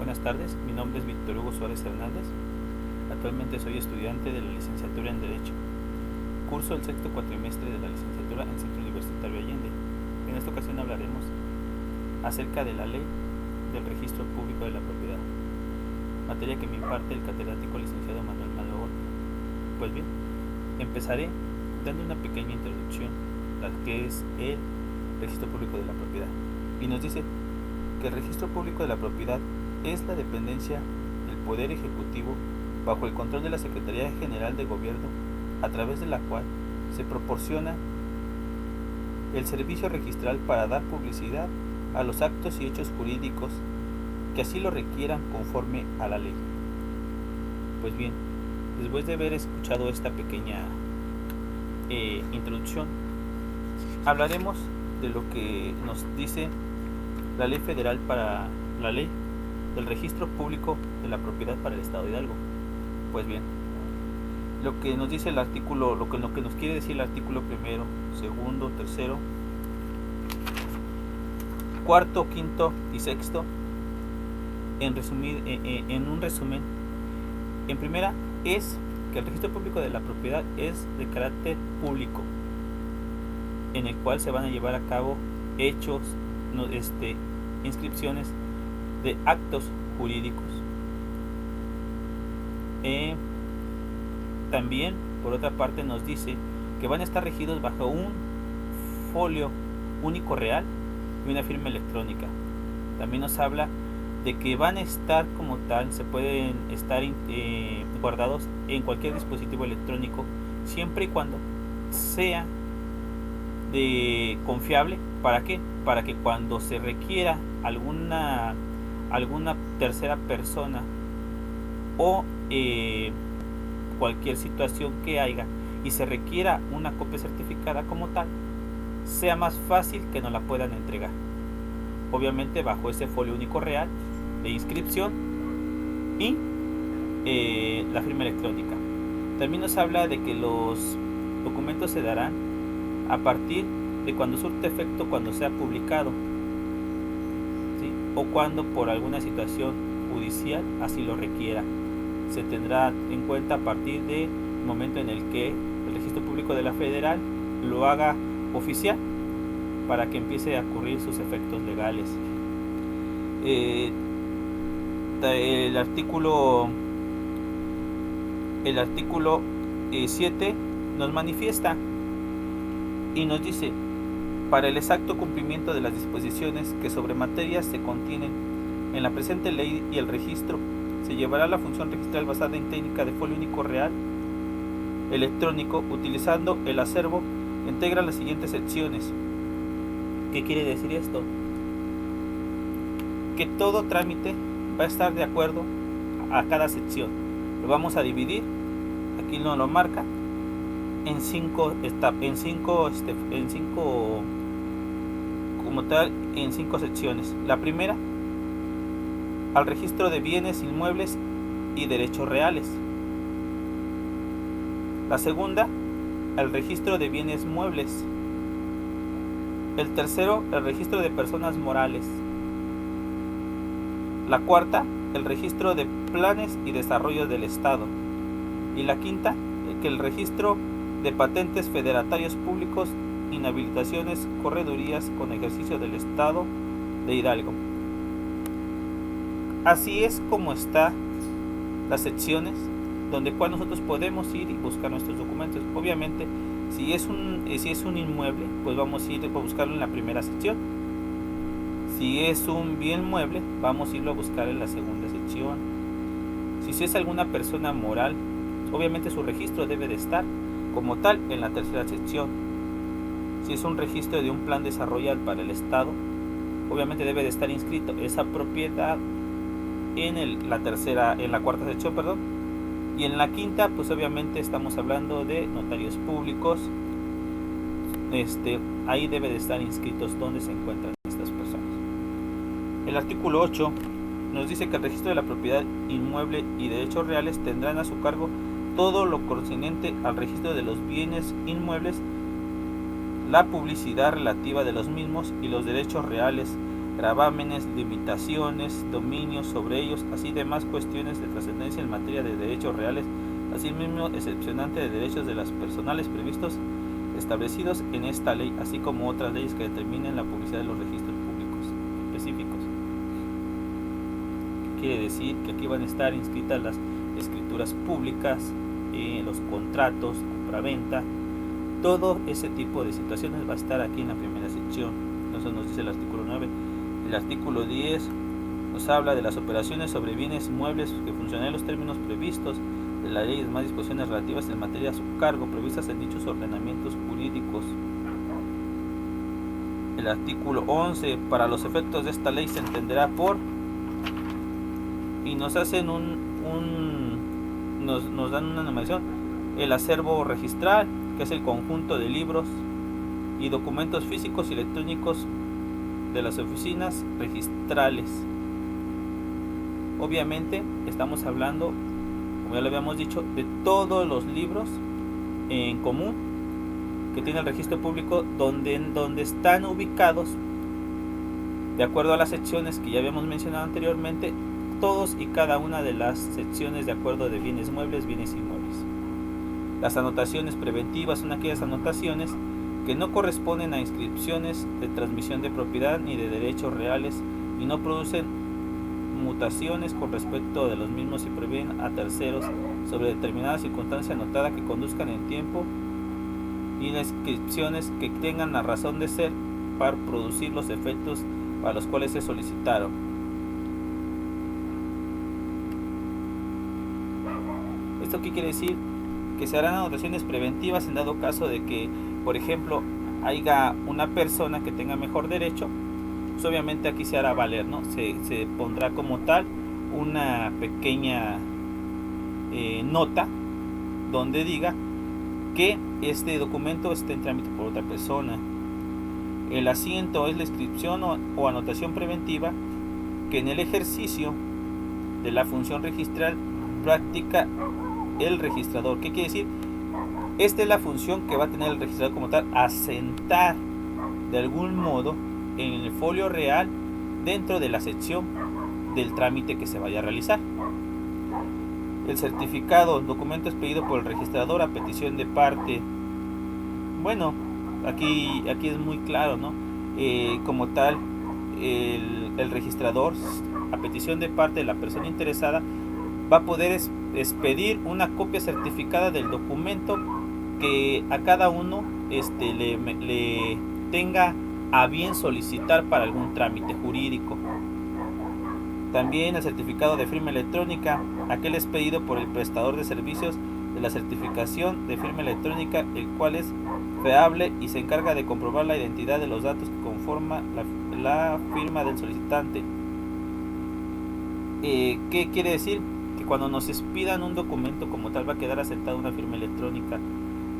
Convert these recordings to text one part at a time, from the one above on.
Buenas tardes, mi nombre es Víctor Hugo Suárez Hernández. Actualmente soy estudiante de la licenciatura en Derecho. Curso el sexto cuatrimestre de la licenciatura en Centro Universitario Allende. En esta ocasión hablaremos acerca de la ley del registro público de la propiedad, materia que me imparte el catedrático licenciado Manuel Malagón. Pues bien, empezaré dando una pequeña introducción a lo que es el registro público de la propiedad. Y nos dice que el registro público de la propiedad es la dependencia del Poder Ejecutivo bajo el control de la Secretaría General de Gobierno, a través de la cual se proporciona el servicio registral para dar publicidad a los actos y hechos jurídicos que así lo requieran conforme a la ley. Pues bien, después de haber escuchado esta pequeña introducción, hablaremos de lo que nos dice la ley federal para la ley del registro público de la propiedad para el estado de Hidalgo. Pues bien, lo que nos dice el artículo, lo que nos quiere decir el artículo primero, segundo, tercero, cuarto, quinto y sexto, en un resumen, en primera es que el registro público de la propiedad es de carácter público, en el cual se van a llevar a cabo hechos, inscripciones de actos jurídicos. También, por otra parte, nos dice que van a estar regidos bajo un folio único real y una firma electrónica. También nos habla de que van a estar como tal, se pueden estar guardados en cualquier dispositivo electrónico, siempre y cuando sea de confiable. ¿Para qué? Para que cuando se requiera alguna tercera persona o cualquier situación que haya y se requiera una copia certificada como tal, sea más fácil que nos la puedan entregar, obviamente bajo ese folio único real de inscripción y la firma electrónica. También nos habla de que los documentos se darán a partir de cuando surte efecto, cuando sea publicado, ¿sí? O cuando por alguna situación judicial así lo requiera. Se tendrá en cuenta a partir del momento en el que el registro público de la federal lo haga oficial, para que empiece a ocurrir sus efectos legales. El artículo 7 nos manifiesta y nos dice: para el exacto cumplimiento de las disposiciones que sobre materias se contienen en la presente ley y el registro, se llevará la función registral basada en técnica de folio único real electrónico, utilizando el acervo. Integra las siguientes secciones. ¿Qué quiere decir esto? Que todo trámite va a estar de acuerdo a cada sección. Lo vamos a dividir, aquí no lo marca, en cinco secciones. La primera, al registro de bienes inmuebles y derechos reales. La segunda, el registro de bienes muebles. El tercero, el registro de personas morales. La cuarta, el registro de planes y desarrollos del Estado. Y la quinta, que el registro de patentes, federatarios públicos, inhabilitaciones, corredurías con ejercicio del Estado de Hidalgo. Así es como están las secciones donde cual nosotros podemos ir y buscar nuestros documentos. Obviamente, si es un inmueble, pues vamos a ir a buscarlo en la primera sección. Si es un bien mueble, vamos a irlo a buscar en la segunda sección. Si es alguna persona moral, obviamente su registro debe de estar como tal en la tercera sección. Si es un registro de un plan desarrollado para el Estado, obviamente debe de estar inscrito esa propiedad en la cuarta sección, y en la quinta, pues obviamente estamos hablando de notarios públicos. Ahí debe de estar inscritos donde se encuentran estas personas. El artículo 8 nos dice que el registro de la propiedad inmueble y derechos reales tendrán a su cargo todo lo concerniente al registro de los bienes inmuebles, la publicidad relativa de los mismos y los derechos reales, gravámenes, limitaciones, dominios sobre ellos, así demás cuestiones de trascendencia en materia de derechos reales, asimismo excepcionante de derechos de las personales previstos establecidos en esta ley, así como otras leyes que determinen la publicidad de los registros públicos específicos. Quiere decir que aquí van a estar inscritas las escrituras públicas, los contratos, compraventa, todo ese tipo de situaciones va a estar aquí en la primera sección. Entonces nos dice el artículo 9. El artículo 10 nos habla de las operaciones sobre bienes muebles que funcionan en los términos previstos de la ley y demás disposiciones relativas en materia a su cargo previstas en dichos ordenamientos jurídicos. El artículo 11, para los efectos de esta ley se entenderá por, y nos hacen nos dan una numeración, el acervo registral, que es el conjunto de libros y documentos físicos y electrónicos de las oficinas registrales. Obviamente estamos hablando, como ya lo habíamos dicho, de todos los libros en común que tiene el registro público, donde están ubicados, de acuerdo a las secciones que ya habíamos mencionado anteriormente, todos y cada una de las secciones de acuerdo de bienes muebles, bienes inmuebles. Las anotaciones preventivas son aquellas anotaciones que no corresponden a inscripciones de transmisión de propiedad ni de derechos reales y no producen mutaciones con respecto de los mismos y prevén a terceros sobre determinada circunstancia anotada que conduzcan en tiempo, y las inscripciones que tengan la razón de ser para producir los efectos para los cuales se solicitaron. ¿Esto qué quiere decir? Que se harán anotaciones preventivas en dado caso de que, por ejemplo, haya una persona que tenga mejor derecho. Pues obviamente aquí se hará valer, ¿no? Se pondrá como tal una pequeña nota donde diga que este documento está en trámite por otra persona. El asiento es la inscripción o anotación preventiva que en el ejercicio de la función registral practica el registrador. ¿Qué quiere decir? Esta es la función que va a tener el registrador como tal, asentar de algún modo en el folio real dentro de la sección del trámite que se vaya a realizar. El certificado, el documento es pedido por el registrador a petición de parte. Bueno, aquí es muy claro, ¿no? Como tal, el registrador, a petición de parte de la persona interesada, va a poder expedir una copia certificada del documento que a cada uno le tenga a bien solicitar para algún trámite jurídico. También el certificado de firma electrónica, aquel es pedido por el prestador de servicios de la certificación de firma electrónica, el cual es fiable y se encarga de comprobar la identidad de los datos que conforman la firma del solicitante. ¿Qué quiere decir? Que cuando nos expidan un documento como tal va a quedar asentada una firma electrónica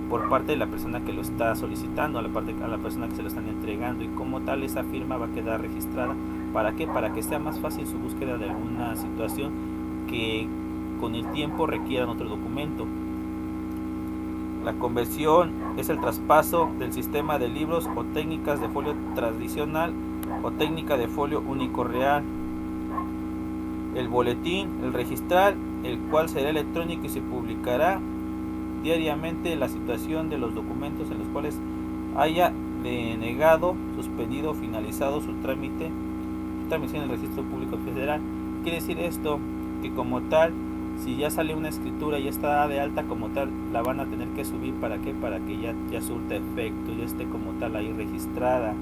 por parte de la persona que lo está solicitando, a la persona que se lo están entregando, y como tal esa firma va a quedar registrada. ¿Para qué? Para que sea más fácil su búsqueda de alguna situación que con el tiempo requieran otro documento. La conversión es el traspaso del sistema de libros o técnicas de folio tradicional o técnica de folio único real. El boletín, el registral, el cual será electrónico y se publicará diariamente la situación de los documentos en los cuales haya denegado, suspendido o finalizado su trámite en el registro público federal. Quiere decir esto que como tal, si ya sale una escritura y está de alta como tal, la van a tener que subir. ¿Para qué? Para que ya surta efecto, ya esté como tal ahí registrada.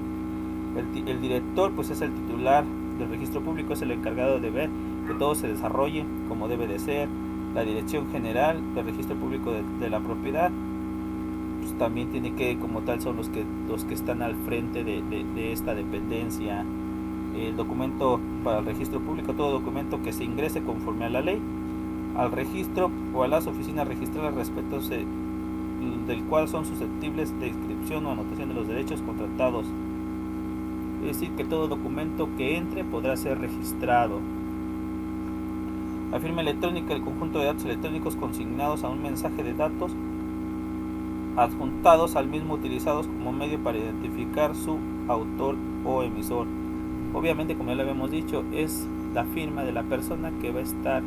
El director pues es el titular del registro público, es el encargado de ver que todo se desarrolle como debe de ser. La dirección general del registro público de la propiedad pues también tiene que, como tal, son los que están al frente de esta dependencia. El documento para el registro público, todo documento que se ingrese conforme a la ley al registro o a las oficinas registrales respecto del cual son susceptibles de inscripción o anotación de los derechos contratados. Es decir, que todo documento que entre podrá ser registrado. La firma electrónica, el conjunto de datos electrónicos consignados a un mensaje de datos adjuntados al mismo utilizados como medio para identificar su autor o emisor. Obviamente, como ya lo habíamos dicho, es la firma de la persona que va a estar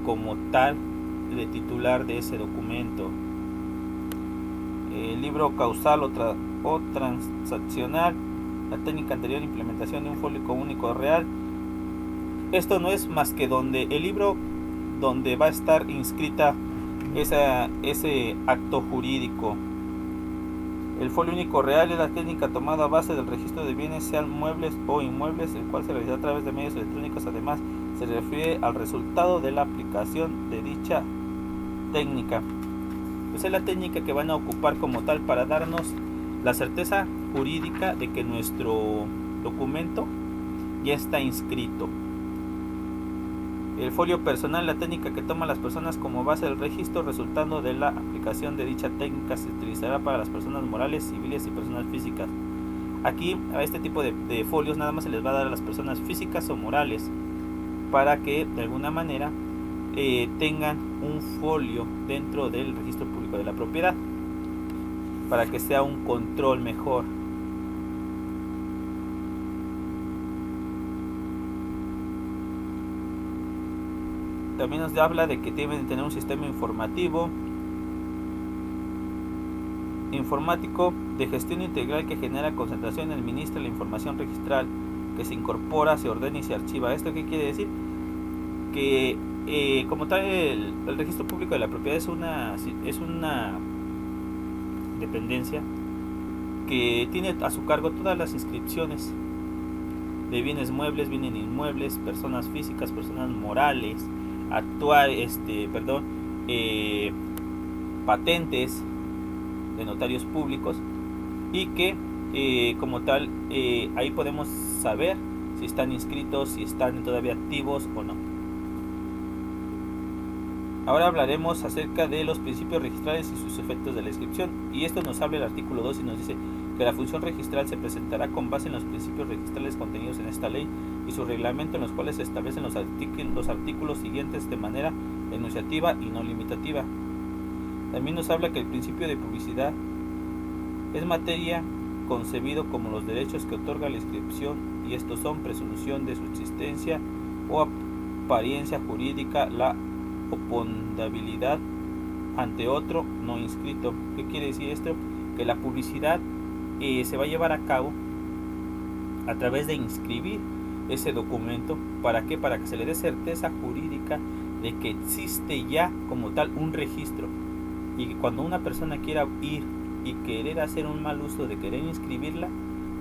como tal de titular de ese documento. El libro causal o transaccional, la técnica anterior, implementación de un folio único real. Esto no es más que donde el libro donde va a estar inscrita ese acto jurídico. El folio único real es la técnica tomada a base del registro de bienes, sean muebles o inmuebles, el cual se realiza a través de medios electrónicos. Además, se refiere al resultado de la aplicación de dicha técnica. Pues es la técnica que van a ocupar como tal para darnos la certeza jurídica de que nuestro documento ya está inscrito. El folio personal, la técnica que toman las personas como base del registro, resultando de la aplicación de dicha técnica, se utilizará para las personas morales, civiles y personas físicas. Aquí a este tipo de folios nada más se les va a dar a las personas físicas o morales, para que de alguna manera tengan un folio dentro del registro público de la propiedad, para que sea un control mejor. También nos habla de que deben tener un sistema informático de gestión integral que genera concentración, administra la información registral, que se incorpora, se ordena y se archiva. ¿Esto qué quiere decir? Que como tal el registro público de la propiedad es una dependencia que tiene a su cargo todas las inscripciones de bienes muebles, bienes inmuebles, personas físicas, personas morales, patentes de notarios públicos, y que como tal ahí podemos saber si están inscritos, si están todavía activos o no. Ahora hablaremos acerca de los principios registrales y sus efectos de la inscripción, y esto nos habla el artículo 2 y nos dice que la función registral se presentará con base en los principios registrales contenidos en esta ley y su reglamento, en los cuales se establecen los artículos siguientes de manera enunciativa y no limitativa. También nos habla que el principio de publicidad es materia concebido como los derechos que otorga la inscripción, y estos son presunción de subsistencia o apariencia jurídica, la opondabilidad ante otro no inscrito. ¿Qué quiere decir esto? Que la publicidad se va a llevar a cabo a través de inscribir ese documento. ¿Para qué? Para que se le dé certeza jurídica de que existe ya como tal un registro, y que cuando una persona quiera ir y querer hacer un mal uso de querer inscribirla,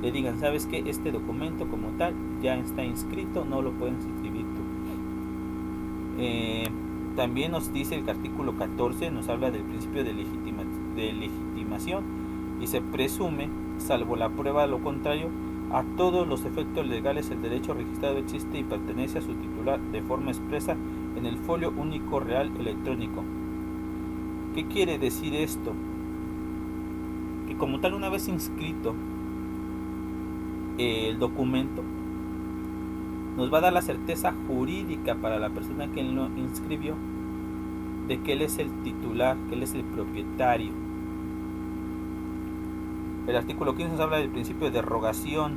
le digan, ¿sabes qué? Este documento como tal ya está inscrito, no lo puedes inscribir tú. También nos dice el artículo 14, nos habla del principio de legitimación, y se presume, salvo la prueba de lo contrario, a todos los efectos legales el derecho registrado existe y pertenece a su titular de forma expresa en el folio único real electrónico. ¿Qué quiere decir esto? Que como tal, una vez inscrito el documento, nos va a dar la certeza jurídica para la persona que lo inscribió de que él es el titular, que él es el propietario. El artículo 15 nos habla del principio de derogación,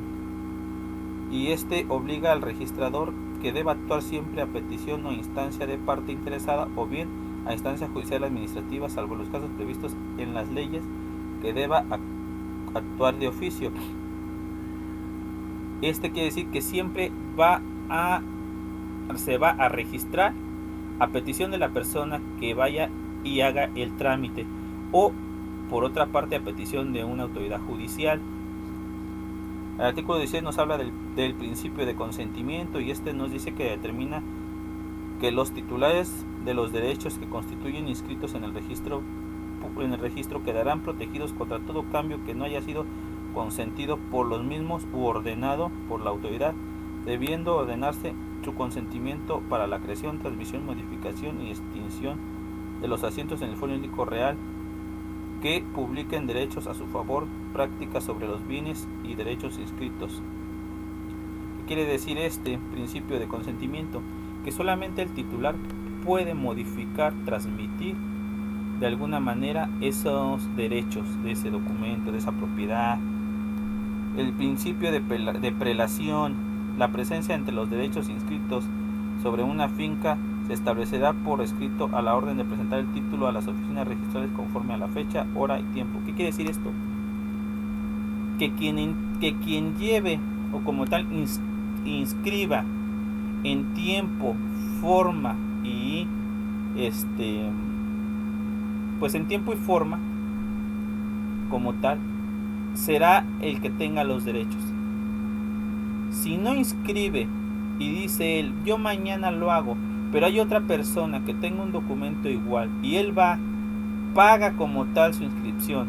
y este obliga al registrador que deba actuar siempre a petición o instancia de parte interesada, o bien a instancia judicial administrativa, salvo los casos previstos en las leyes, que deba actuar de oficio. Este quiere decir que siempre se va a registrar a petición de la persona que vaya y haga el trámite, o por otra parte a petición de una autoridad judicial. El artículo 16 nos habla del principio de consentimiento, y este nos dice que determina que los titulares de los derechos que constituyen inscritos en el registro quedarán protegidos contra todo cambio que no haya sido consentido por los mismos u ordenado por la autoridad, debiendo ordenarse su consentimiento para la creación, transmisión, modificación y extinción de los asientos en el folio único real, que publiquen derechos a su favor, prácticas sobre los bienes y derechos inscritos. ¿Qué quiere decir este principio de consentimiento? Que solamente el titular puede modificar, transmitir de alguna manera esos derechos de ese documento, de esa propiedad. el principio de prelación, la presencia entre los derechos inscritos sobre una finca se establecerá por escrito a la orden de presentar el título a las oficinas registrales conforme a la fecha, hora y tiempo. ¿Qué quiere decir esto? Que quien lleve o como tal inscriba en tiempo, forma y pues en tiempo y forma como tal será el que tenga los derechos. Si no inscribe y dice él, yo mañana lo hago, pero hay otra persona que tenga un documento igual y él paga como tal su inscripción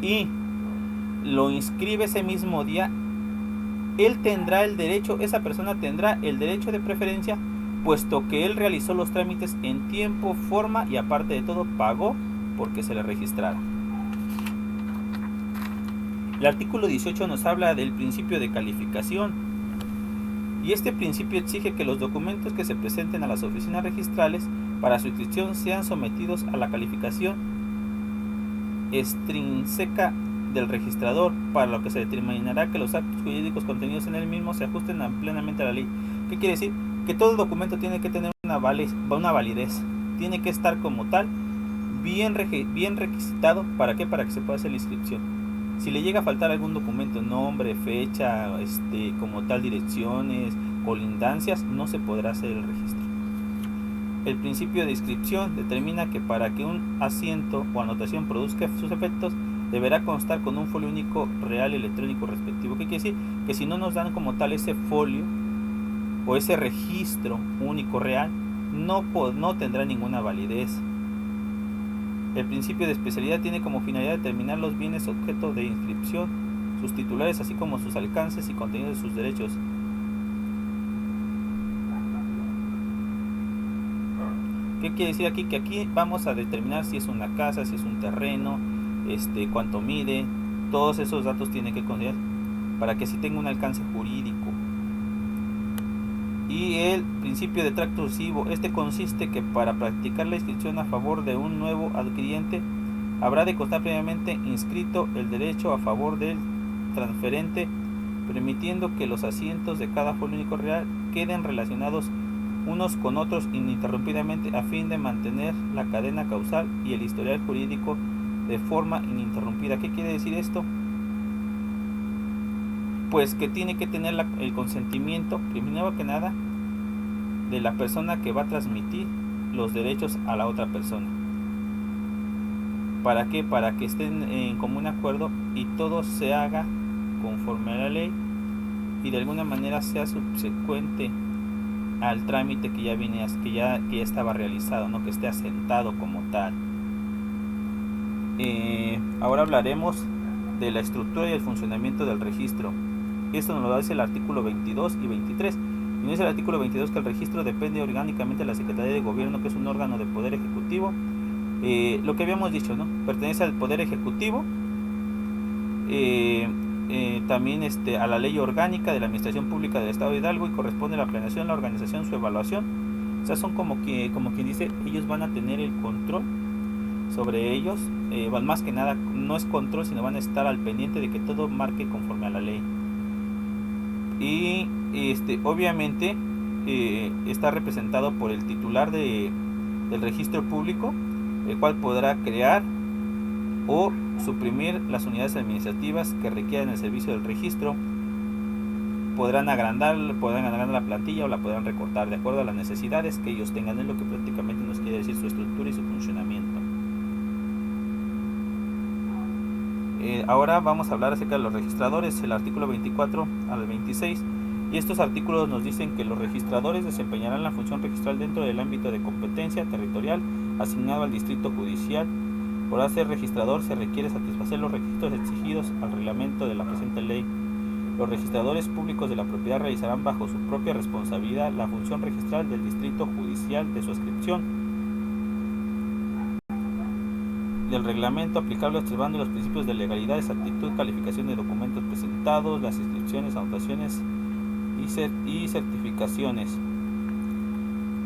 y lo inscribe ese mismo día, él tendrá el derecho, esa persona tendrá el derecho de preferencia, puesto que él realizó los trámites en tiempo, forma y aparte de todo pagó porque se le registrara. El artículo 18 nos habla del principio de calificación y este principio exige que los documentos que se presenten a las oficinas registrales para su inscripción sean sometidos a la calificación extrínseca del registrador, para lo que se determinará que los actos jurídicos contenidos en el mismo se ajusten plenamente a la ley. ¿Qué quiere decir? Que todo documento tiene que tener una validez, tiene que estar como tal bien requisitado. ¿Para qué? Para que se pueda hacer la inscripción. Si le llega a faltar algún documento, nombre, fecha, como tal direcciones, colindancias, no se podrá hacer el registro. El principio de inscripción determina que para que un asiento o anotación produzca sus efectos, deberá constar con un folio único real electrónico respectivo. ¿Qué quiere decir? Que si no nos dan como tal ese folio o ese registro único real, no tendrá ninguna validez. El principio de especialidad tiene como finalidad determinar los bienes objeto de inscripción, sus titulares, así como sus alcances y contenidos de sus derechos. ¿Qué quiere decir aquí? Que aquí vamos a determinar si es una casa, si es un terreno, cuánto mide, todos esos datos tienen que considerar para que sí tenga un alcance jurídico. Y el principio de tracto sucesivo, consiste que para practicar la inscripción a favor de un nuevo adquiriente habrá de constar previamente inscrito el derecho a favor del transferente, permitiendo que los asientos de cada folio único real queden relacionados unos con otros ininterrumpidamente a fin de mantener la cadena causal y el historial jurídico de forma ininterrumpida. ¿Qué quiere decir esto? Pues que tiene que tener el consentimiento, primero que nada, de la persona que va a transmitir los derechos a la otra persona. ¿Para qué? Para que estén en común acuerdo y todo se haga conforme a la ley y de alguna manera sea subsecuente al trámite que ya estaba realizado, ¿no? Que esté asentado como tal. Ahora hablaremos de la estructura y el funcionamiento del registro. Esto nos lo dice el artículo 22 y 23. Y dice el artículo 22 que el registro depende orgánicamente de la Secretaría de Gobierno, que es un órgano de poder ejecutivo. Lo que habíamos dicho, ¿no? Pertenece al poder ejecutivo. También a la ley orgánica de la Administración Pública del Estado de Hidalgo y corresponde a la planeación, la organización, su evaluación. O sea, son como quien dice, ellos van a tener el control sobre ellos. Más que nada, no es control, sino van a estar al pendiente de que todo marque conforme a la ley. Y obviamente está representado por el titular del registro público, el cual podrá crear o suprimir las unidades administrativas que requieran el servicio del registro. Podrán agrandar la plantilla o la podrán recortar de acuerdo a las necesidades que ellos tengan. Es lo que prácticamente nos quiere decir su estructura y su funcionamiento. Ahora vamos a hablar acerca de los registradores, el artículo 24 al 26, y estos artículos nos dicen que los registradores desempeñarán la función registral dentro del ámbito de competencia territorial asignado al distrito judicial. Para ser registrador se requiere satisfacer los requisitos exigidos al reglamento de la presente ley. Los registradores públicos de la propiedad realizarán bajo su propia responsabilidad la función registral del distrito judicial de su adscripción, del reglamento aplicable observando los principios de legalidad, exactitud, calificación de documentos presentados, las inscripciones, anotaciones y certificaciones.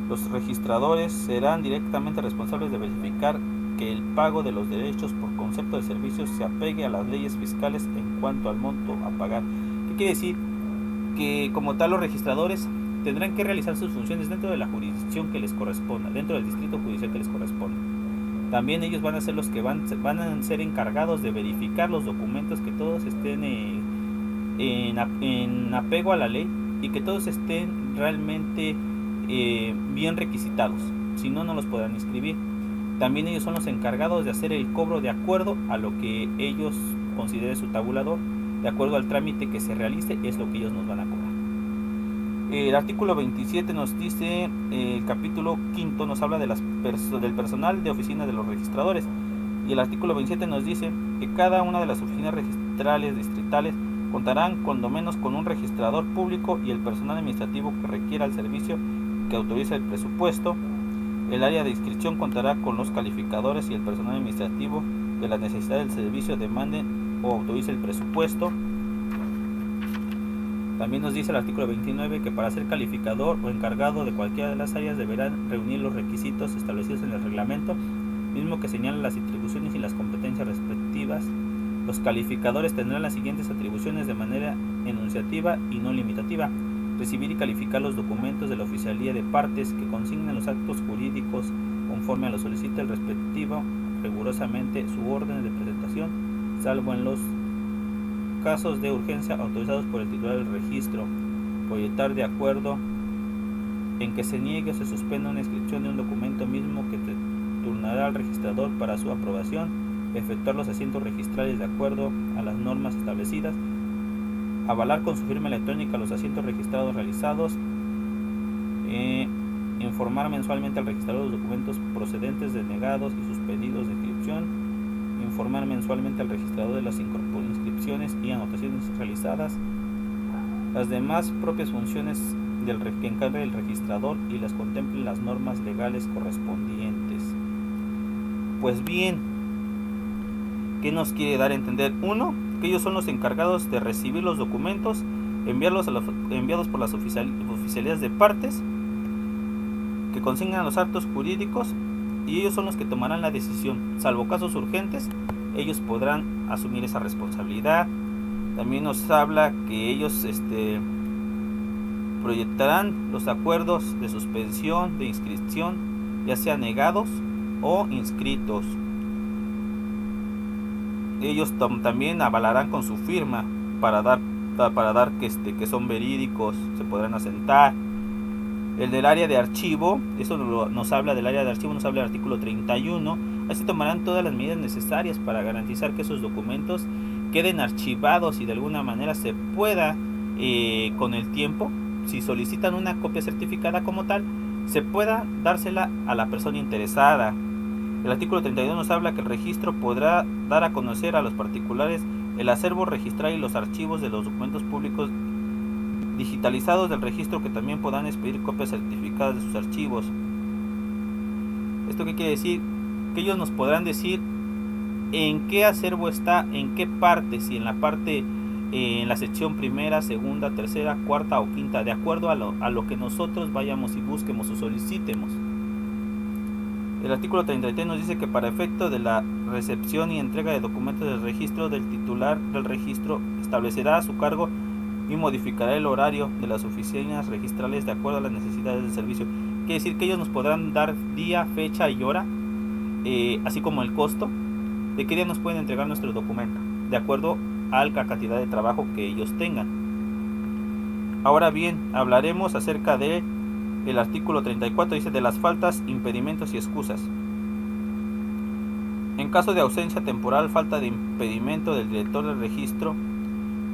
Los registradores serán directamente responsables de verificar que el pago de los derechos por concepto de servicios se apegue a las leyes fiscales en cuanto al monto a pagar. ¿Qué quiere decir? Que como tal los registradores tendrán que realizar sus funciones dentro de la jurisdicción que les corresponda, dentro del distrito judicial que les corresponda. También ellos van a ser los que van a ser encargados de verificar los documentos, que todos estén en apego a la ley y que todos estén realmente bien requisitados. Si no, no los podrán inscribir. También ellos son los encargados de hacer el cobro de acuerdo a lo que ellos consideren su tabulador, de acuerdo al trámite que se realice, es lo que ellos nos van a cobrar. El artículo 27 nos dice, el capítulo 5 nos habla de del personal de oficina de los registradores, y el artículo 27 nos dice que cada una de las oficinas registrales distritales contarán cuando menos con un registrador público y el personal administrativo que requiera el servicio que autoriza el presupuesto. El área de inscripción contará con los calificadores y el personal administrativo que la necesidad del servicio demande o autorice el presupuesto. También nos dice el artículo 29 que para ser calificador o encargado de cualquiera de las áreas deberán reunir los requisitos establecidos en el reglamento, mismo que señala las atribuciones y las competencias respectivas. Los calificadores tendrán las siguientes atribuciones de manera enunciativa y no limitativa: recibir y calificar los documentos de la oficialía de partes que consignen los actos jurídicos conforme a lo solicita el respectivo, rigurosamente su orden de presentación, salvo en los casos de urgencia autorizados por el titular del registro; proyectar de acuerdo en que se niegue o se suspenda una inscripción de un documento mismo que turnará al registrador para su aprobación; efectuar los asientos registrales de acuerdo a las normas establecidas; avalar con su firma electrónica los asientos registrados realizados; informar mensualmente al registrador los documentos procedentes, denegados y suspendidos de inscripción; informar mensualmente al registrador de las inscripciones y anotaciones realizadas; las demás propias funciones que encargue el registrador y las contemplen las normas legales correspondientes. Pues bien, ¿qué nos quiere dar a entender? Uno, que ellos son los encargados de recibir los documentos, enviados por las oficialías de partes, que consignan los actos jurídicos, y ellos son los que tomarán la decisión. Salvo casos urgentes, ellos podrán asumir esa responsabilidad. También nos habla que ellos proyectarán los acuerdos de suspensión de inscripción, ya sea negados o inscritos. Ellos también avalarán con su firma para dar que son verídicos, se podrán asentar. El del área de archivo, eso nos habla del área de archivo, nos habla del artículo 31. Así tomarán todas las medidas necesarias para garantizar que esos documentos queden archivados y de alguna manera se pueda, con el tiempo, si solicitan una copia certificada como tal, se pueda dársela a la persona interesada. El artículo 32 nos habla que el registro podrá dar a conocer a los particulares el acervo registral y los archivos de los documentos públicos digitalizados del registro, que también podrán expedir copias certificadas de sus archivos. ¿Esto qué quiere decir? Que ellos nos podrán decir en qué acervo está, en qué parte, si en la parte, en la sección primera, segunda, tercera, cuarta o quinta, de acuerdo a lo que nosotros vayamos y busquemos o solicitemos. El artículo 33 nos dice que para efecto de la recepción y entrega de documentos del registro, del titular del registro establecerá a su cargo y modificará el horario de las oficinas registrales de acuerdo a las necesidades del servicio. Quiere decir que ellos nos podrán dar día, fecha y hora, así como el costo de qué día nos pueden entregar nuestro documento, de acuerdo a la cantidad de trabajo que ellos tengan. Ahora bien, hablaremos acerca de el artículo 34, dice de las faltas, impedimentos y excusas. En caso de ausencia temporal, falta de impedimento del director del registro,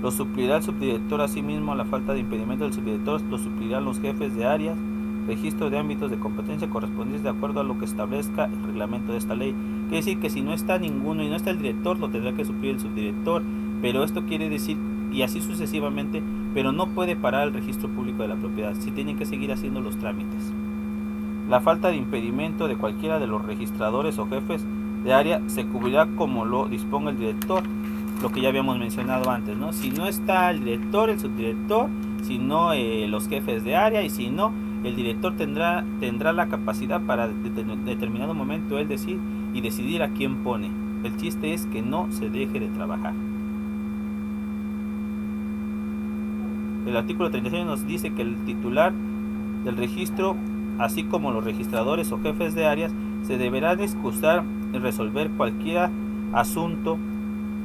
lo suplirá el subdirector. Asimismo, la falta de impedimento del subdirector lo suplirán los jefes de áreas, registro de ámbitos de competencia correspondientes de acuerdo a lo que establezca el reglamento de esta ley. Quiere decir que si no está ninguno y no está el director, lo tendrá que suplir el subdirector, pero esto quiere decir, y así sucesivamente, pero no puede parar el registro público de la propiedad, si tienen que seguir haciendo los trámites. La falta de impedimento de cualquiera de los registradores o jefes de área se cubrirá como lo disponga el director, lo que ya habíamos mencionado antes, ¿no? Si no está el director, el subdirector, si no los jefes de área, y si no, el director tendrá la capacidad para determinado momento él decir y decidir a quién pone. El chiste es que no se deje de trabajar. El artículo 36 nos dice que el titular del registro, así como los registradores o jefes de áreas, se deberán excusar en resolver cualquier asunto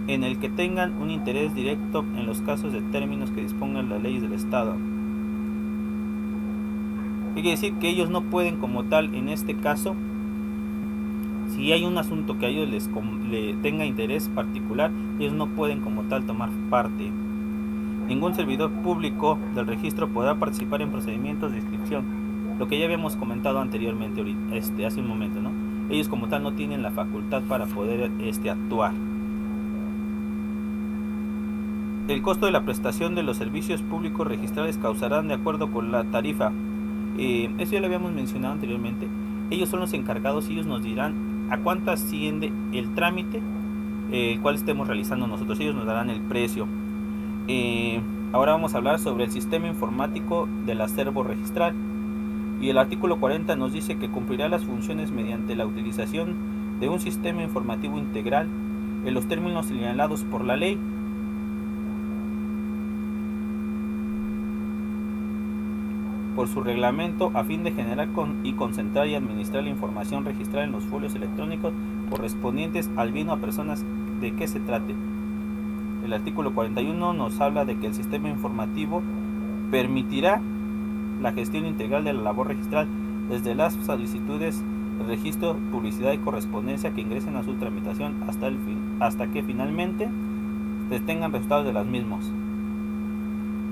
en el que tengan un interés directo en los casos de términos que dispongan las leyes del Estado. ¿Qué quiere decir? Que ellos no pueden como tal, en este caso, si hay un asunto que a ellos les tenga interés particular, ellos no pueden como tal tomar parte. Ningún servidor público del registro podrá participar en procedimientos de inscripción, lo que ya habíamos comentado anteriormente, hace un momento, ¿no? Ellos como tal no tienen la facultad para poder actuar. El costo de la prestación de los servicios públicos registrales causarán de acuerdo con la tarifa. Eso ya lo habíamos mencionado anteriormente. Ellos son los encargados y ellos nos dirán a cuánto asciende el trámite el cual estemos realizando nosotros. Ellos nos darán el precio. Ahora vamos a hablar sobre el sistema informático del acervo registral. Y el artículo 40 nos dice que cumplirá las funciones mediante la utilización de un sistema informativo integral en los términos señalados por la ley. Por su reglamento, a fin de generar y concentrar y administrar la información registrada en los folios electrónicos correspondientes al bien o a personas de que se trate. El artículo 41 nos habla de que el sistema informativo permitirá la gestión integral de la labor registral desde las solicitudes de registro, publicidad y correspondencia que ingresen a su tramitación hasta que finalmente se tengan resultados de las mismas.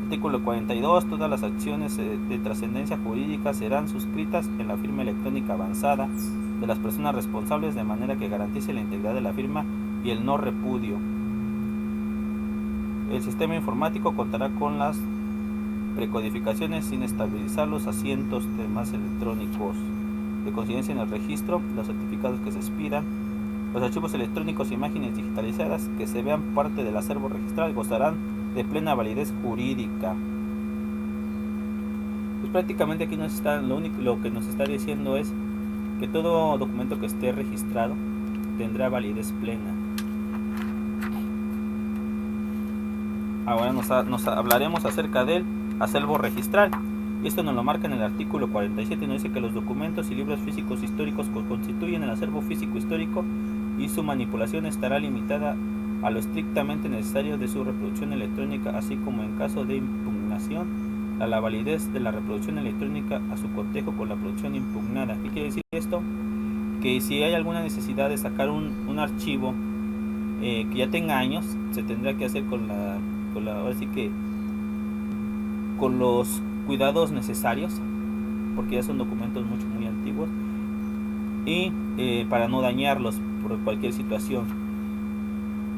Artículo 42. Todas las acciones de trascendencia jurídica serán suscritas en la firma electrónica avanzada de las personas responsables de manera que garantice la integridad de la firma y el no repudio. El sistema informático contará con las precodificaciones sin estabilizar los asientos de más electrónicos de coincidencia en el registro, los certificados que se expidan, los archivos electrónicos e imágenes digitalizadas que se vean parte del acervo registral gozarán de plena validez jurídica. Pues prácticamente aquí lo que nos está diciendo es que todo documento que esté registrado tendrá validez plena. Ahora nos hablaremos acerca del acervo registral. Esto nos lo marca en el artículo 47, nos dice que los documentos y libros físicos históricos constituyen el acervo físico histórico y su manipulación estará limitada a lo estrictamente necesario de su reproducción electrónica, así como en caso de impugnación a la validez de la reproducción electrónica a su cotejo con la producción impugnada. ¿Qué quiere decir esto? Que si hay alguna necesidad de sacar un archivo que ya tenga años, se tendrá que hacer ahora sí que con los cuidados necesarios, porque ya son documentos muy antiguos, y para no dañarlos por cualquier situación.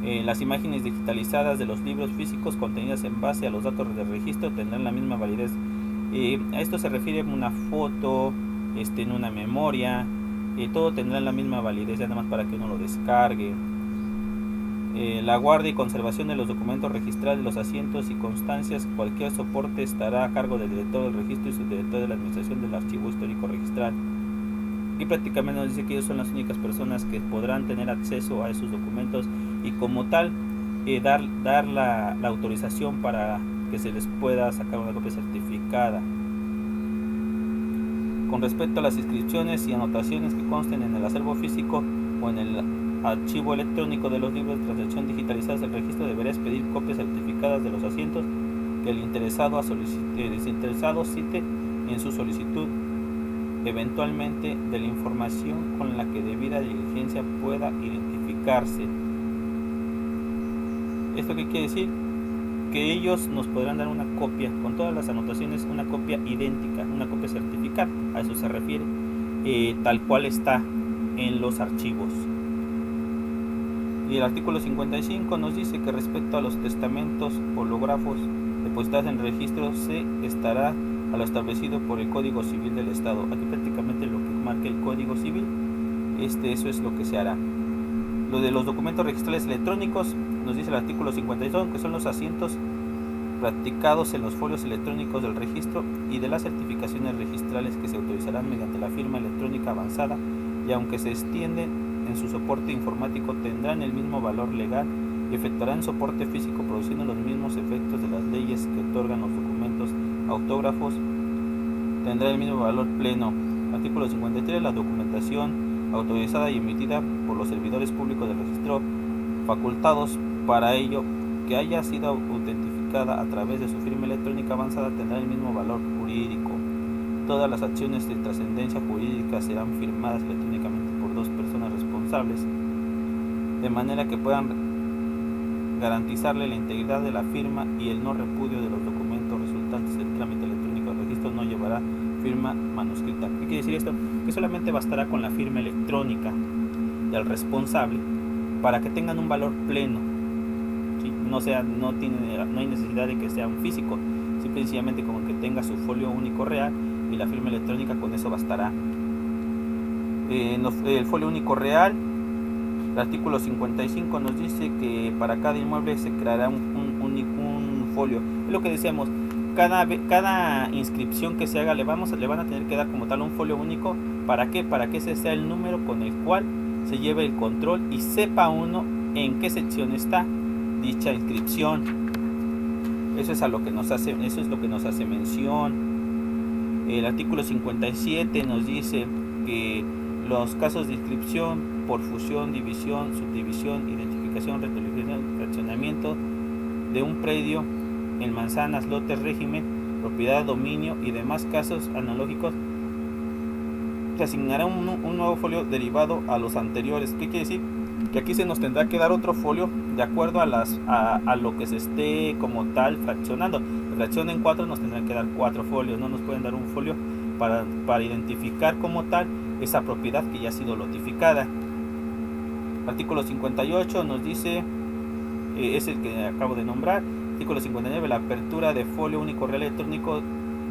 Las imágenes digitalizadas de los libros físicos contenidas en base a los datos de registro tendrán la misma validez. A esto se refiere a una foto, en una memoria, todo tendrá la misma validez, ya nada más para que uno lo descargue. La guardia y conservación de los documentos registrales, los asientos y constancias, cualquier soporte estará a cargo del director del registro y subdirector de la administración del archivo histórico registral. Y prácticamente nos dice que ellos son las únicas personas que podrán tener acceso a esos documentos y como tal dar la autorización para que se les pueda sacar una copia certificada. Con respecto a las inscripciones y anotaciones que consten en el acervo físico o en el archivo electrónico de los libros de transacción digitalizados, el registro deberá expedir copias certificadas de los asientos que el desinteresado cite en su solicitud, eventualmente de la información con la que debida diligencia pueda identificarse. ¿Esto qué quiere decir? Que ellos nos podrán dar una copia con todas las anotaciones, una copia idéntica, una copia certificada, a eso se refiere, tal cual está en los archivos. Y el artículo 55 nos dice que respecto a los testamentos hológrafos depositados en registro se estará a lo establecido por el Código Civil del Estado. Aquí prácticamente lo que marca el Código Civil, eso es lo que se hará. Lo de los documentos registrales electrónicos nos dice el artículo 52, que son los asientos practicados en los folios electrónicos del registro y de las certificaciones registrales que se autorizarán mediante la firma electrónica avanzada, y aunque se extienden en su soporte informático tendrán el mismo valor legal y efectuarán soporte físico produciendo los mismos efectos de las leyes que otorgan los documentos autógrafos, tendrá el mismo valor pleno. Artículo 53. La documentación autorizada y emitida por los servidores públicos del registro facultados para ello, que haya sido autentificada a través de su firma electrónica avanzada, tendrá el mismo valor jurídico. Todas las acciones de trascendencia jurídica serán firmadas electrónicamente por dos personas responsables, de manera que puedan garantizarle la integridad de la firma y el no repudio de los documentos resultantes del trámite electrónico. El registro no llevará firma manuscrita. ¿Qué quiere decir esto? Que solamente bastará con la firma electrónica del responsable para que tengan un valor pleno. ¿Sí? No hay necesidad de que sea un físico, simplemente como que tenga su folio único real y la firma electrónica, con eso bastará. El folio único real, el artículo 55 nos dice que para cada inmueble se creará un folio. Es lo que decíamos, cada inscripción que se haga le van a tener que dar como tal un folio único. ¿Para qué? Para que ese sea el número con el cual se lleve el control y sepa uno en qué sección está dicha inscripción. Eso es lo que nos hace mención. El artículo 57 nos dice que los casos de inscripción por fusión, división, subdivisión, identificación, fraccionamiento de un predio en manzanas, lotes, régimen, propiedad, dominio y demás casos analógicos, se asignará un nuevo folio derivado a los anteriores. ¿Qué quiere decir? Que aquí se nos tendrá que dar otro folio de acuerdo a lo que se esté como tal fraccionando. Fracción en 4 nos tendrán que dar 4 folios, no nos pueden dar un folio para identificar como tal esa propiedad que ya ha sido notificada. Artículo 58 nos dice, es el que acabo de nombrar. Artículo 59. La apertura de folio único real electrónico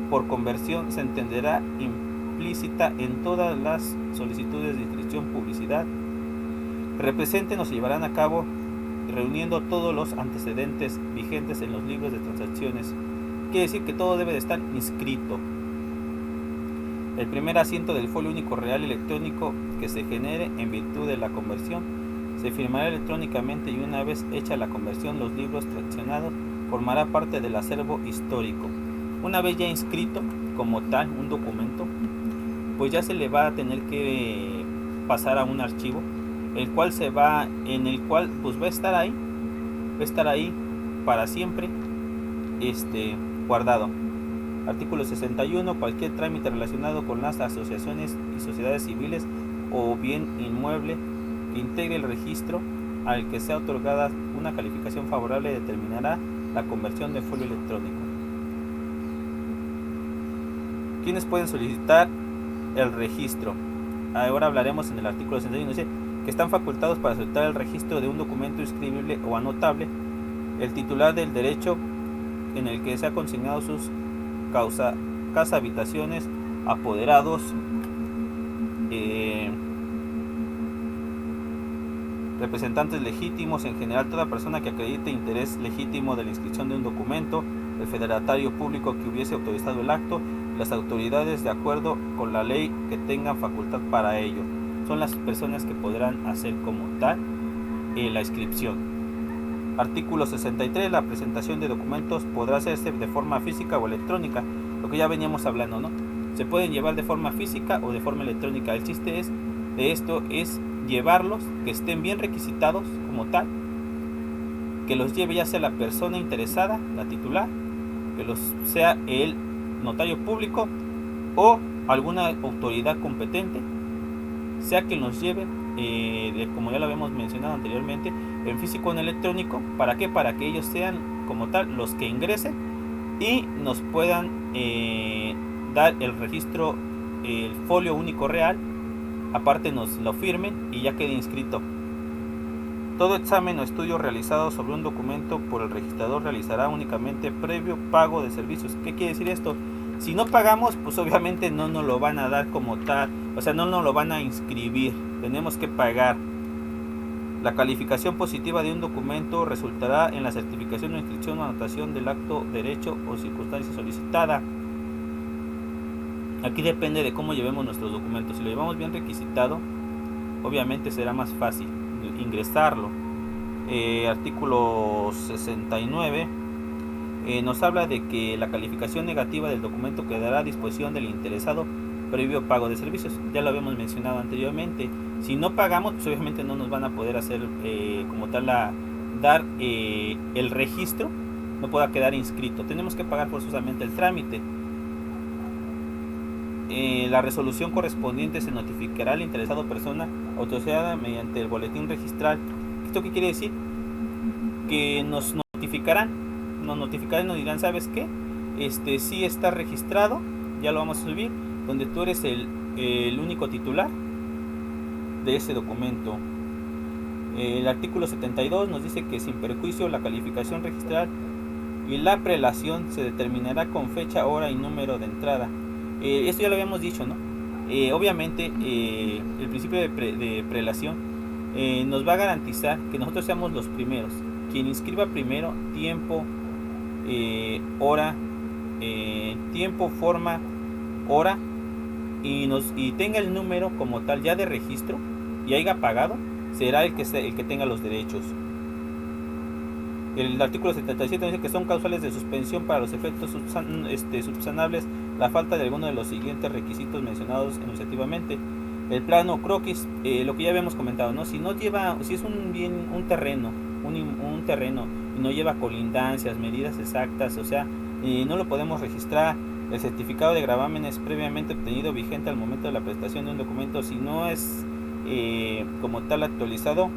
por conversión se entenderá implícita en todas las solicitudes de inscripción, publicidad, representen o se llevarán a cabo reuniendo todos los antecedentes vigentes en los libros de transacciones. Quiere decir que todo debe de estar inscrito. El primer asiento del folio único real electrónico que se genere en virtud de la conversión se firmará electrónicamente y una vez hecha la conversión los libros fraccionados formará parte del acervo histórico. Una vez ya inscrito como tal un documento, pues ya se le va a tener que pasar a un archivo en el cual pues va a estar ahí para siempre guardado. Artículo 61. Cualquier trámite relacionado con las asociaciones y sociedades civiles o bien inmueble que integre el registro al que sea otorgada una calificación favorable determinará la conversión de folio electrónico. ¿Quiénes pueden solicitar el registro? Ahora hablaremos en el artículo 61. Dice que están facultados para solicitar el registro de un documento inscribible o anotable el titular del derecho en el que se ha consignado sus casa, habitaciones, apoderados, representantes legítimos, en general toda persona que acredite interés legítimo de la inscripción de un documento, el federatario público que hubiese autorizado el acto, las autoridades de acuerdo con la ley que tengan facultad para ello. Son las personas que podrán hacer como tal la inscripción. Artículo 63. La presentación de documentos podrá hacerse de forma física o electrónica, lo que ya veníamos hablando, ¿no? Se pueden llevar de forma física o de forma electrónica. El chiste de esto es llevarlos, que estén bien requisitados como tal, que los lleve ya sea la persona interesada, la titular, que sea el notario público o alguna autoridad competente, sea quien los lleve, como ya lo habíamos mencionado anteriormente, en físico o en electrónico. ¿Para qué? Para que ellos sean como tal los que ingresen y nos puedan dar el registro, el folio único real, aparte nos lo firmen y ya quede inscrito. Todo examen o estudio realizado sobre un documento por el registrador realizará únicamente previo pago de servicios. ¿Qué quiere decir esto? Si no pagamos, pues obviamente no nos lo van a dar como tal, o sea, no nos lo van a inscribir, tenemos que pagar. La calificación positiva de un documento resultará en la certificación o inscripción o anotación del acto, derecho o circunstancia solicitada. Aquí depende de cómo llevemos nuestros documentos. Si lo llevamos bien requisitado, obviamente será más fácil ingresarlo. Artículo 69 nos habla de que la calificación negativa del documento quedará a disposición del interesado previo pago de servicios. Ya lo habíamos mencionado anteriormente. Si no pagamos, pues obviamente no nos van a poder hacer como tal dar el registro, no pueda quedar inscrito. Tenemos que pagar forzosamente el trámite. La resolución correspondiente se notificará al interesado persona autorizada mediante el boletín registral. ¿Esto qué quiere decir? Que nos notificarán y nos dirán, ¿sabes qué? Sí está registrado, ya lo vamos a subir, donde tú eres el único titular de ese documento. El artículo 72 nos dice que sin perjuicio la calificación registral y la prelación se determinará con fecha, hora y número de entrada. Esto ya lo habíamos dicho, ¿no? Obviamente el principio de prelación nos va a garantizar que nosotros seamos los primeros. Quien inscriba primero tiempo, hora, tiempo, forma, hora y tenga el número como tal ya de registro y haya pagado, será el que tenga los derechos. El artículo 77 dice que son causales de suspensión para los efectos subsanables la falta de alguno de los siguientes requisitos mencionados enunciativamente. El plano croquis, lo que ya habíamos comentado, ¿no? Si es un terreno y no lleva colindancias, medidas exactas, o sea, no lo podemos registrar. El certificado de gravámenes previamente obtenido vigente al momento de la prestación de un documento, si no es como tal actualizado,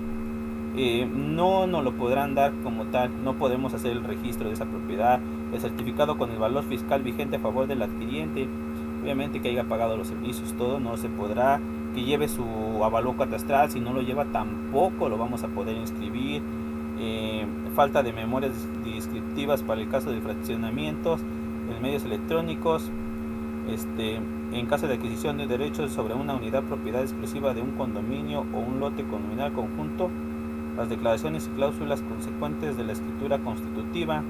no nos lo podrán dar como tal. No podemos hacer el registro de esa propiedad. El certificado con el valor fiscal vigente a favor del adquiriente, obviamente que haya pagado los servicios, todo no se podrá. Que lleve su avalúo catastral, si no lo lleva tampoco lo vamos a poder inscribir. Falta de memorias descriptivas para el caso de fraccionamientos en medios electrónicos. En caso de adquisición de derechos sobre una unidad propiedad exclusiva de un condominio o un lote condominal conjunto, las declaraciones y cláusulas consecuentes de la escritura constitutiva,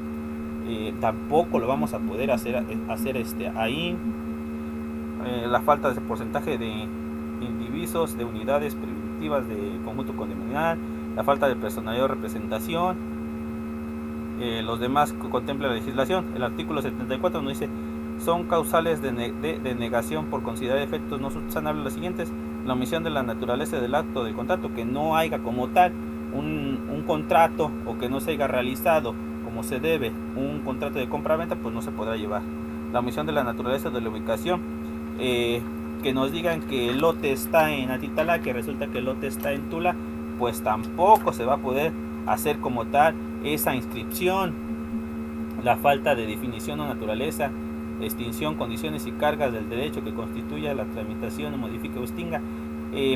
tampoco lo vamos a poder hacer ahí. La falta de porcentaje de indivisos de unidades primitivas de conjunto condominial, la falta de personalidad o representación, los demás que contempla la legislación. El artículo 74 nos dice: son causales de negación por considerar efectos no subsanables los siguientes: la omisión de la naturaleza del acto del contrato, que no haya como tal un contrato, o que no se haya realizado como se debe un contrato de compra-venta, pues no se podrá llevar. La omisión de la naturaleza de la ubicación, que nos digan que el lote está en Atitlán, que resulta que el lote está en Tula, pues tampoco se va a poder hacer como tal esa inscripción. La falta de definición o naturaleza, extinción, condiciones y cargas del derecho que constituya la tramitación o modifique o extinga.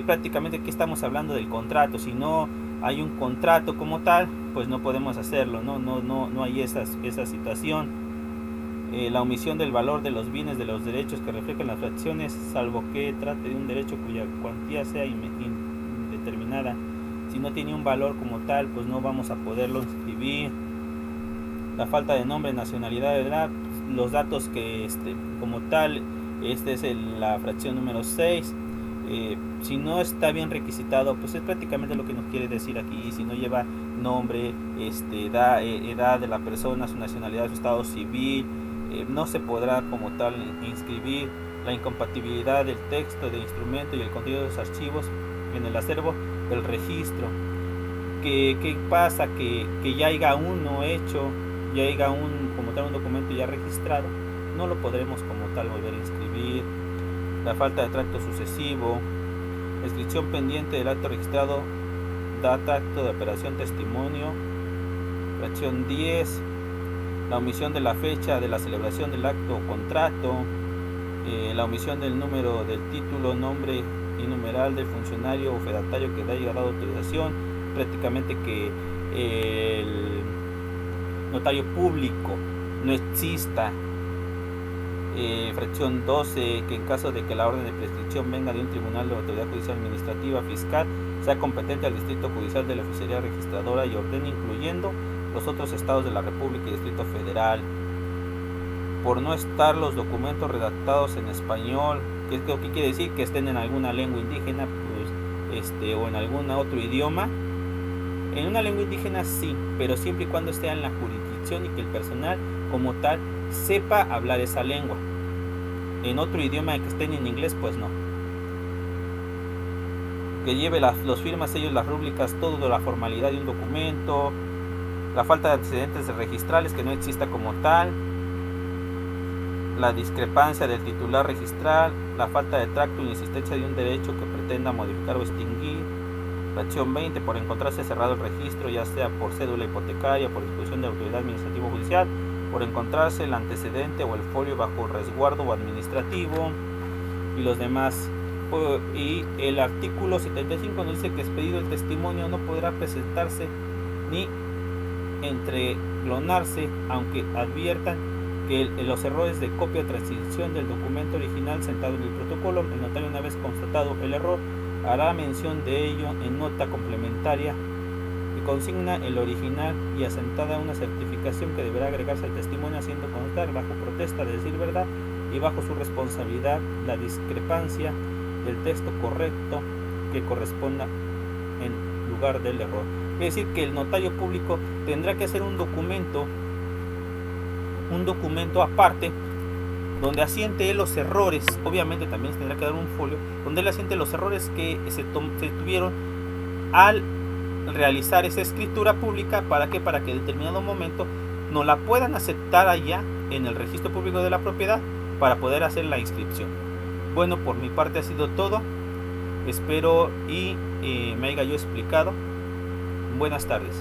Prácticamente aquí estamos hablando del contrato. Si no hay un contrato como tal, pues no podemos hacerlo, no hay esa situación. La omisión del valor de los bienes de los derechos que reflejan las fracciones, salvo que trate de un derecho cuya cuantía sea indeterminada. Si no tiene un valor como tal, pues no vamos a poderlo inscribir. La falta de nombre, nacionalidad, edad, los datos que como tal, es la fracción número 6. Si no está bien requisitado, pues es prácticamente lo que nos quiere decir aquí. Si no lleva nombre, edad de la persona, su nacionalidad, su estado civil, no se podrá como tal inscribir. La incompatibilidad del texto de instrumento y el contenido de los archivos en el acervo del registro. ¿Qué pasa? Que ya haya uno hecho, ya haya como tal un documento ya registrado, no lo podremos como tal volver a inscribir. La falta de tracto sucesivo, inscripción pendiente del acto registrado, data, acto de operación, testimonio, fracción 10, la omisión de la fecha de la celebración del acto o contrato, la omisión del número del título, nombre y numeral del funcionario o fedatario que haya dado autorización, prácticamente que el notario público no exista. Fracción 12, que en caso de que la orden de prescripción venga de un tribunal de autoridad judicial administrativa fiscal, sea competente al distrito judicial de la oficialía registradora y ordene incluyendo los otros estados de la República y Distrito Federal. Por no estar los documentos redactados en español, ¿qué quiere decir? Que estén en alguna lengua indígena, pues o en algún otro idioma. En una lengua indígena sí, pero siempre y cuando esté en la jurisdicción y que el personal como tal sepa hablar esa lengua. En otro idioma que estén en inglés, pues no. Que lleve los firmas, sellos, las rúbricas, toda la formalidad de un documento, la falta de antecedentes registrales, que no exista como tal, la discrepancia del titular registral, la falta de tracto y insistencia de un derecho que pretenda modificar o extinguir. La acción 20, por encontrarse cerrado el registro, ya sea por cédula hipotecaria, por disposición de autoridad administrativa o judicial, por encontrarse el antecedente o el folio bajo resguardo o administrativo, y los demás. Y el artículo 75 nos dice que expedido el testimonio no podrá presentarse ni entreglonarse, aunque adviertan que los errores de copia o transcripción del documento original sentado en el protocolo. El notario, una vez constatado el error, hará mención de ello en nota complementaria y consigna el original y asentada una certificación que deberá agregarse al testimonio, haciendo constar bajo protesta de decir verdad y bajo su responsabilidad la discrepancia del texto correcto que corresponda en lugar del error. Es decir, que el notario público tendrá que hacer un documento aparte donde asiente los errores. Obviamente también tendrá que dar un folio donde él asiente los errores que se tuvieron al realizar esa escritura pública. ¿Para qué? Para que en determinado momento no la puedan aceptar allá en el registro público de la propiedad para poder hacer la inscripción. Bueno, por mi parte ha sido todo. Espero y me haya yo explicado. Buenas tardes.